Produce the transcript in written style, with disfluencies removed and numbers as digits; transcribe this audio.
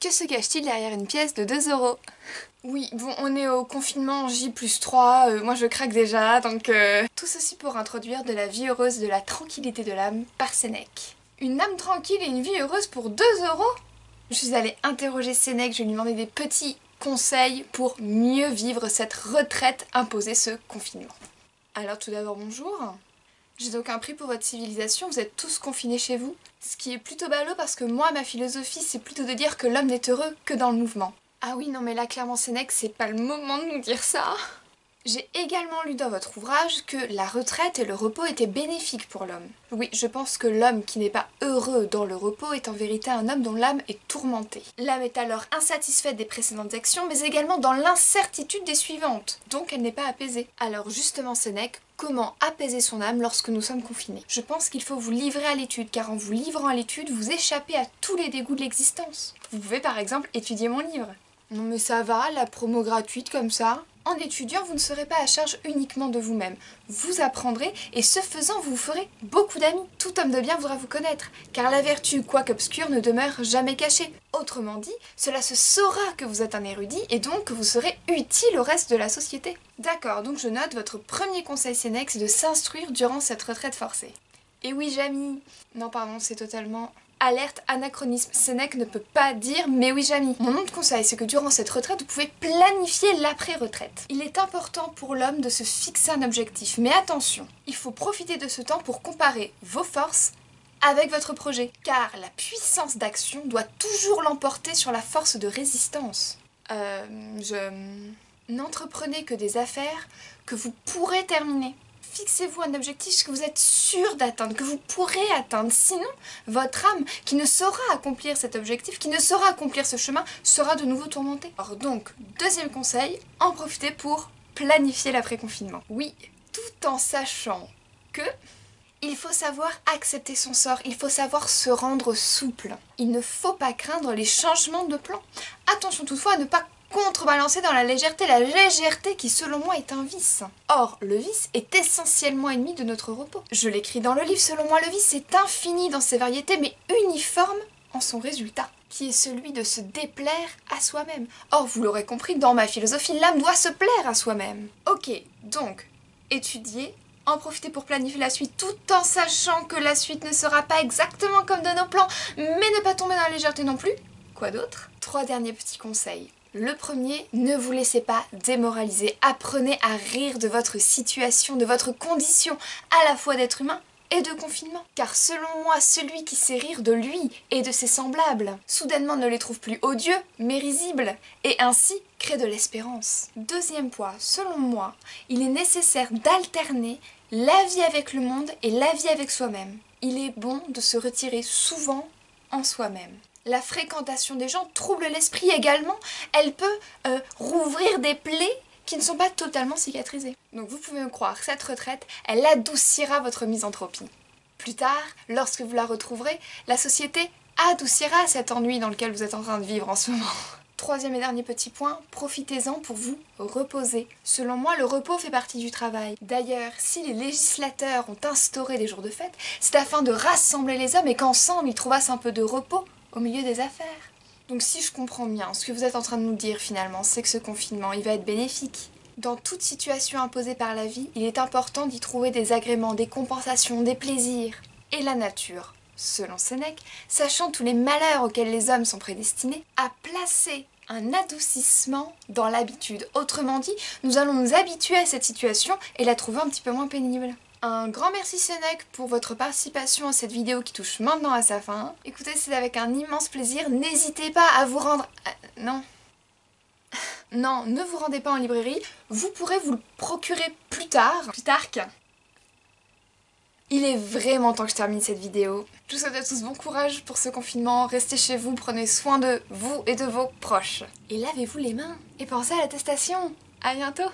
Que se cache-t-il derrière une pièce de 2 euros? Oui, bon, on est au confinement J+3, moi je craque déjà, donc tout ceci pour introduire de la vie heureuse de la tranquillité de l'âme par Sénèque. Une âme tranquille et une vie heureuse pour 2 euros? Je suis allée interroger Sénèque, je vais lui demander des petits conseils pour mieux vivre cette retraite imposée ce confinement. Alors tout d'abord, bonjour. J'ai donc un prix pour votre civilisation, vous êtes tous confinés chez vous. Ce qui est plutôt ballot parce que moi, ma philosophie, c'est plutôt de dire que l'homme n'est heureux que dans le mouvement. Ah oui, non mais là, clairement, Sénèque, c'est pas le moment de nous dire ça. J'ai également lu dans votre ouvrage que la retraite et le repos étaient bénéfiques pour l'homme. Oui, je pense que l'homme qui n'est pas heureux dans le repos est en vérité un homme dont l'âme est tourmentée. L'âme est alors insatisfaite des précédentes actions, mais également dans l'incertitude des suivantes, donc elle n'est pas apaisée. Alors justement, Sénèque, comment apaiser son âme lorsque nous sommes confinés? Je pense qu'il faut vous livrer à l'étude, car en vous livrant à l'étude, vous échappez à tous les dégoûts de l'existence. Vous pouvez par exemple étudier mon livre. Non mais ça va, la promo gratuite comme ça. En étudiant, vous ne serez pas à charge uniquement de vous-même. Vous apprendrez et ce faisant, vous ferez beaucoup d'amis. Tout homme de bien voudra vous connaître, car la vertu, quoique obscure, ne demeure jamais cachée. Autrement dit, cela se saura que vous êtes un érudit et donc que vous serez utile au reste de la société. D'accord, donc je note votre premier conseil Sénèque, c'est de s'instruire durant cette retraite forcée. Et oui, Jamy. Non, pardon, c'est totalement... Alerte, anachronisme, Sénèque ne peut pas dire mais oui Jamy. Mon autre conseil, c'est que durant cette retraite, vous pouvez planifier l'après-retraite. Il est important pour l'homme de se fixer un objectif, mais attention, il faut profiter de ce temps pour comparer vos forces avec votre projet, car la puissance d'action doit toujours l'emporter sur la force de résistance. N'entreprenez que des affaires que vous pourrez terminer. Fixez-vous un objectif que vous êtes sûr d'atteindre, que vous pourrez atteindre. Sinon, votre âme, qui ne saura accomplir cet objectif, qui ne saura accomplir ce chemin, sera de nouveau tourmentée. Alors donc, deuxième conseil, en profitez pour planifier l'après-confinement. Oui, tout en sachant que il faut savoir accepter son sort, il faut savoir se rendre souple. Il ne faut pas craindre les changements de plan. Attention toutefois à ne pas contrebalancer dans la légèreté qui selon moi est un vice. Or, le vice est essentiellement ennemi de notre repos. Je l'écris dans le livre, selon moi le vice est infini dans ses variétés mais uniforme en son résultat, qui est celui de se déplaire à soi-même. Or, vous l'aurez compris, dans ma philosophie, l'âme doit se plaire à soi-même. Ok, donc, étudier, en profiter pour planifier la suite tout en sachant que la suite ne sera pas exactement comme dans nos plans, mais ne pas tomber dans la légèreté non plus. Quoi d'autre? 3 derniers petits conseils. Le premier, ne vous laissez pas démoraliser. Apprenez à rire de votre situation, de votre condition, à la fois d'être humain et de confinement. Car selon moi, celui qui sait rire de lui et de ses semblables, soudainement ne les trouve plus odieux, mais risibles, et ainsi crée de l'espérance. Deuxième point, selon moi, il est nécessaire d'alterner la vie avec le monde et la vie avec soi-même. Il est bon de se retirer souvent en soi-même. La fréquentation des gens trouble l'esprit également. Elle peut rouvrir des plaies qui ne sont pas totalement cicatrisées. Donc vous pouvez me croire, cette retraite, elle adoucira votre misanthropie. Plus tard, lorsque vous la retrouverez, la société adoucira cet ennui dans lequel vous êtes en train de vivre en ce moment. Troisième et dernier petit point, profitez-en pour vous reposer. Selon moi, le repos fait partie du travail. D'ailleurs, si les législateurs ont instauré des jours de fête, c'est afin de rassembler les hommes et qu'ensemble ils trouvassent un peu de repos au milieu des affaires. Donc si je comprends bien, ce que vous êtes en train de nous dire finalement, c'est que ce confinement, il va être bénéfique. Dans toute situation imposée par la vie, il est important d'y trouver des agréments, des compensations, des plaisirs. Et la nature, selon Sénèque, sachant tous les malheurs auxquels les hommes sont prédestinés, a placé un adoucissement dans l'habitude. Autrement dit, nous allons nous habituer à cette situation et la trouver un petit peu moins pénible. Un grand merci Sénèque pour votre participation à cette vidéo qui touche maintenant à sa fin. Écoutez, c'est avec un immense plaisir. N'hésitez pas à vous rendre... non. Non, ne vous rendez pas en librairie. Vous pourrez vous le procurer plus tard. Il est vraiment temps que je termine cette vidéo. Je vous souhaite à tous bon courage pour ce confinement. Restez chez vous, prenez soin de vous et de vos proches. Et lavez-vous les mains. Et pensez à l'attestation. À bientôt.